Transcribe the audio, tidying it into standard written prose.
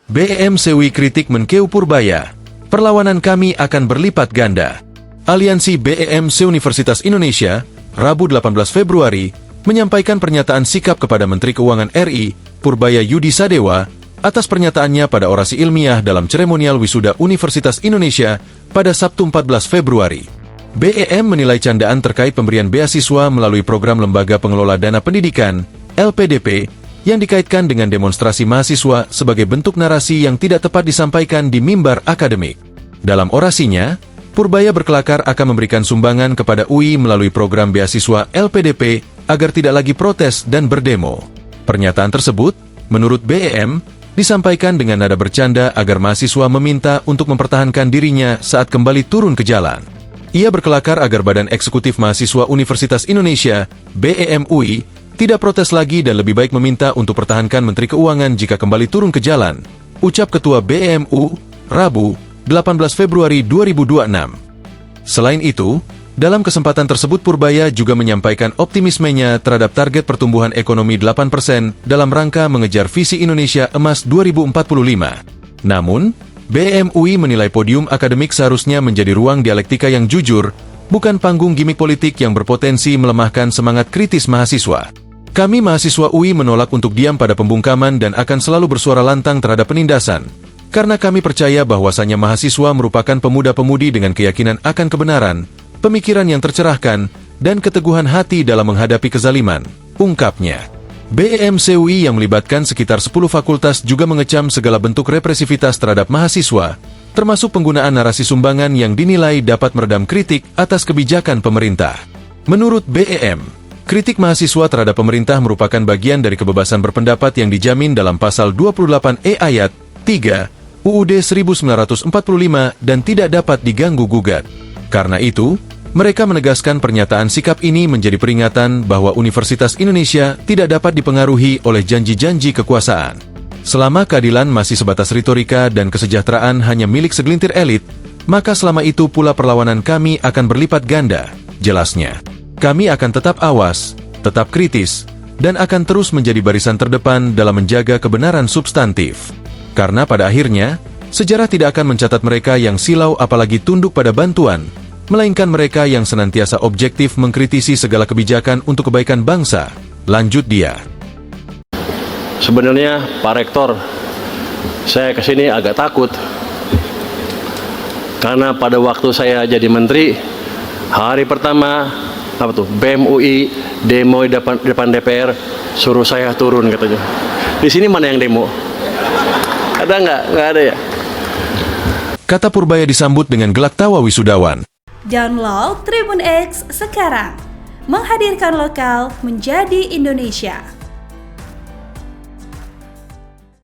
BEM Sewi kritik Menkeu Purbaya. Perlawanan kami akan berlipat ganda. Aliansi BEM Se-Universitas Indonesia, Rabu 18 Februari, menyampaikan pernyataan sikap kepada Menteri Keuangan RI, Purbaya Yudi Sadewa, atas pernyataannya pada orasi ilmiah dalam seremonial wisuda Universitas Indonesia pada Sabtu 14 Februari. BEM menilai candaan terkait pemberian beasiswa melalui program Lembaga Pengelola Dana Pendidikan, LPDP, yang dikaitkan dengan demonstrasi mahasiswa sebagai bentuk narasi yang tidak tepat disampaikan di mimbar akademik. Dalam orasinya, Purbaya berkelakar akan memberikan sumbangan kepada UI melalui program beasiswa LPDP agar tidak lagi protes dan berdemo. Pernyataan tersebut, menurut BEM, disampaikan dengan nada bercanda agar mahasiswa meminta untuk mempertahankan dirinya saat kembali turun ke jalan. Ia berkelakar agar Badan Eksekutif Mahasiswa Universitas Indonesia, BEM UI, tidak protes lagi dan lebih baik meminta untuk pertahankan Menteri Keuangan jika kembali turun ke jalan, ucap Ketua BEMU, Rabu, 18 Februari 2026. Selain itu, dalam kesempatan tersebut Purbaya juga menyampaikan optimismenya terhadap target pertumbuhan ekonomi 8% dalam rangka mengejar visi Indonesia Emas 2045. Namun, BEM UI menilai podium akademik seharusnya menjadi ruang dialektika yang jujur, bukan panggung gimik politik yang berpotensi melemahkan semangat kritis mahasiswa. Kami mahasiswa UI menolak untuk diam pada pembungkaman dan akan selalu bersuara lantang terhadap penindasan, karena kami percaya bahwasannya mahasiswa merupakan pemuda-pemudi dengan keyakinan akan kebenaran, pemikiran yang tercerahkan, dan keteguhan hati dalam menghadapi kezaliman, ungkapnya. BEM SEUI yang melibatkan sekitar 10 fakultas juga mengecam segala bentuk represivitas terhadap mahasiswa, termasuk penggunaan narasi sumbangan yang dinilai dapat meredam kritik atas kebijakan pemerintah. Menurut BEM, kritik mahasiswa terhadap pemerintah merupakan bagian dari kebebasan berpendapat yang dijamin dalam Pasal 28E ayat 3 UUD 1945 dan tidak dapat diganggu-gugat. Karena itu, mereka menegaskan pernyataan sikap ini menjadi peringatan bahwa Universitas Indonesia tidak dapat dipengaruhi oleh janji-janji kekuasaan. Selama keadilan masih sebatas retorika dan kesejahteraan hanya milik segelintir elit, maka selama itu pula perlawanan kami akan berlipat ganda, jelasnya. Kami akan tetap awas, tetap kritis, dan akan terus menjadi barisan terdepan dalam menjaga kebenaran substantif. Karena pada akhirnya, sejarah tidak akan mencatat mereka yang silau apalagi tunduk pada bantuan, melainkan mereka yang senantiasa objektif mengkritisi segala kebijakan untuk kebaikan bangsa, lanjut dia. Sebenarnya Pak Rektor, saya kesini agak takut. Karena pada waktu saya jadi menteri, hari pertama, BEM UI demo di depan DPR, suruh saya turun katanya. Di sini mana yang demo? Ada nggak? Nggak ada ya? Kata Purbaya disambut dengan gelak tawa wisudawan. Download Tribun X sekarang, menghadirkan lokal menjadi Indonesia.